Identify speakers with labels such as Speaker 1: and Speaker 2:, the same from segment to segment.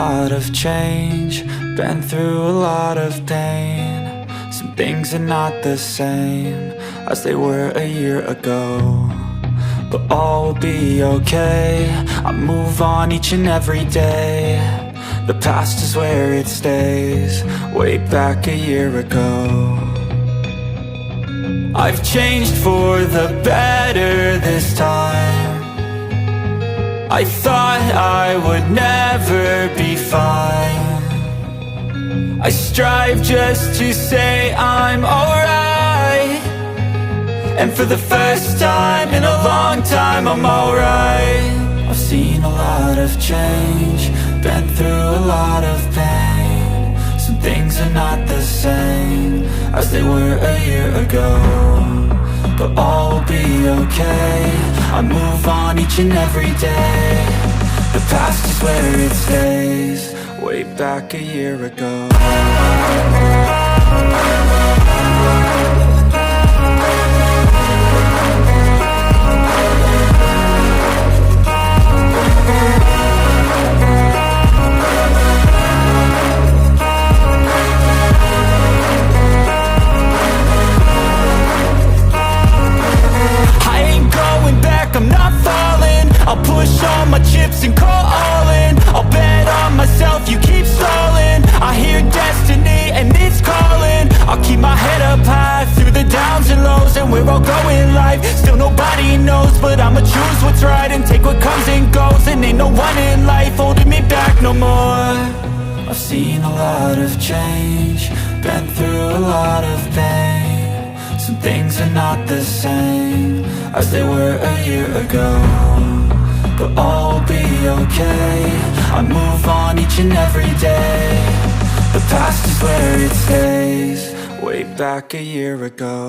Speaker 1: lot of change, been through a lot of pain. Some things are not the same as they were a year ago, but all will be okay. I move on each and every day. The past is where it stays, way back a year ago. I've changed for the better this time. I thought I would never be fine. I strive just to say I'm alright, and for the first time in a long time I'm alright. I've seen a lot of change, been through a lot of pain. Some things are not the same as they were a year ago, but all will be okay. I move on each and every day. The past is where it stays, way back a year ago. I'm not falling, I'll push all my chips and call all in. I'll bet on myself, you keep stalling. I hear destiny and it's calling. I'll keep my head up high through the downs and lows, and we're all going life. Still nobody knows, but I'ma choose what's right and take what comes and goes. And ain't no one in life holding me back no more. I've seen a lot of change, been through a lot of pain. Some things are not the same as they were a year ago, but all will be okay. I move on each and every day. The past is where it stays, way back a year ago.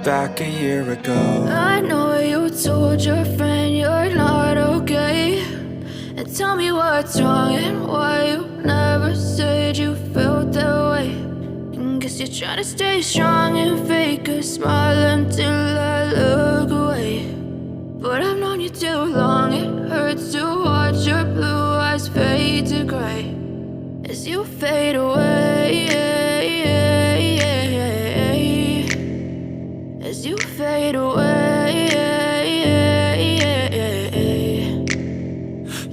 Speaker 1: Back a year ago.
Speaker 2: I know you told your friend you're not okay, and tell me what's wrong and why you never said you felt that way. And guess you're trying to stay strong and fake a smile until I look away. But I've known you too long, it hurts to watch your blue eyes fade to gray as you fade away. As you fade away.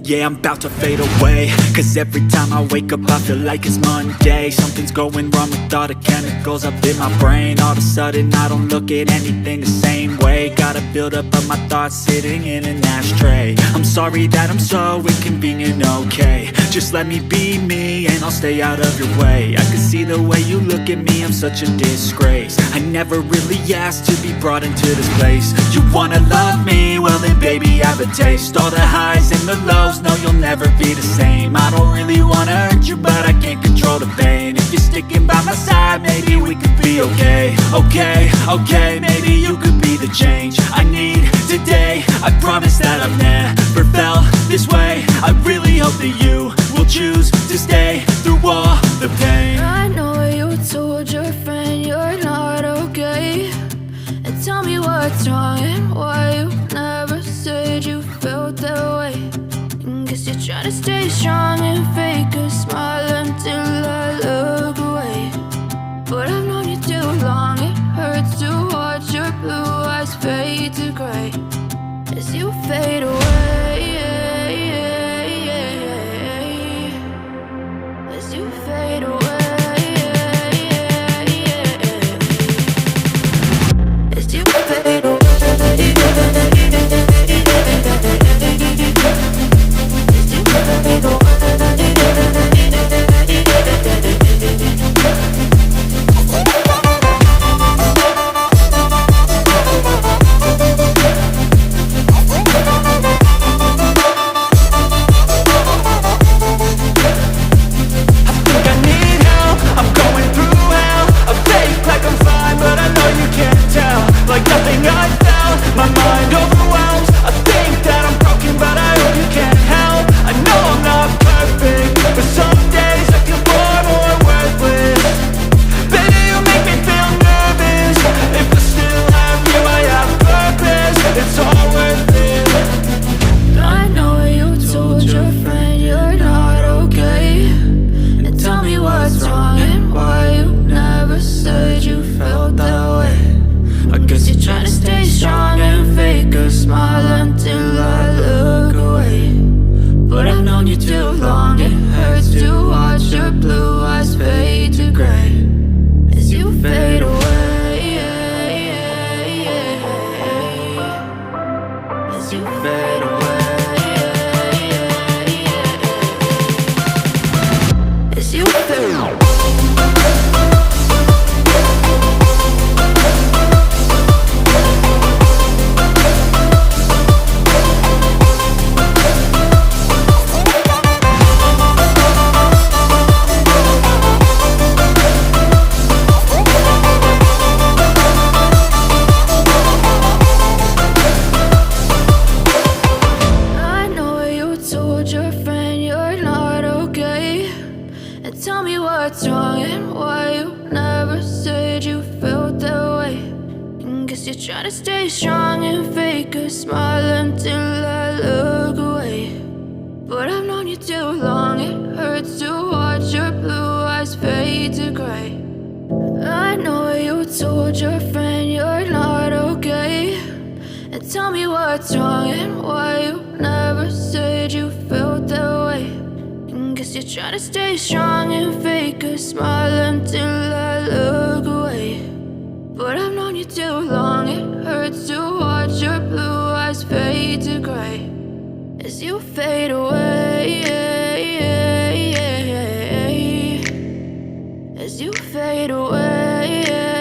Speaker 3: Yeah, I'm about to fade away, cause every time I wake up I feel like it's Monday. Something's going wrong with all the chemicals up in my brain. All of a sudden I don't look at anything the same way. Got a buildup of my thoughts sitting in an ashtray. I'm sorry that I'm so inconvenient, okay. Just let me be me and I'll stay out of your way. I can see the way you look at me, I'm such a disgrace. I never really asked to be brought into this place. You wanna love me? Well then baby I have a taste. All the highs and the lows, no you'll never be the same. I don't really wanna hurt you, but I can't control the pain. If you're sticking by my side, maybe we could be okay. Okay, maybe you could be the change I need today. I promise that I've never felt this way. I really hope that you will choose to stay through all the pain.
Speaker 2: I know you told your friend you're not okay, and tell me what's wrong and why you never said you felt that way. And guess you're trying to stay strong and fake a smile until I look away. But I've known you too long, it hurts to watch your blue eyes fade to gray as you fade away. As you fade away. As you fade away. As you fade away. you fade away, as you fade away. Tell me what's wrong and why you never said you felt that way. And guess you're trying to stay strong and fake a smile until I look away. But I've known you too long, it hurts to watch your blue eyes fade to gray. I know you told your friend you're not okay. And tell me what's wrong and why you never said you felt that way. Guess you're trying to stay strong and fake a smile until I look away. But I've known you too long, it hurts to watch your blue eyes fade to gray as you fade away, as you fade away.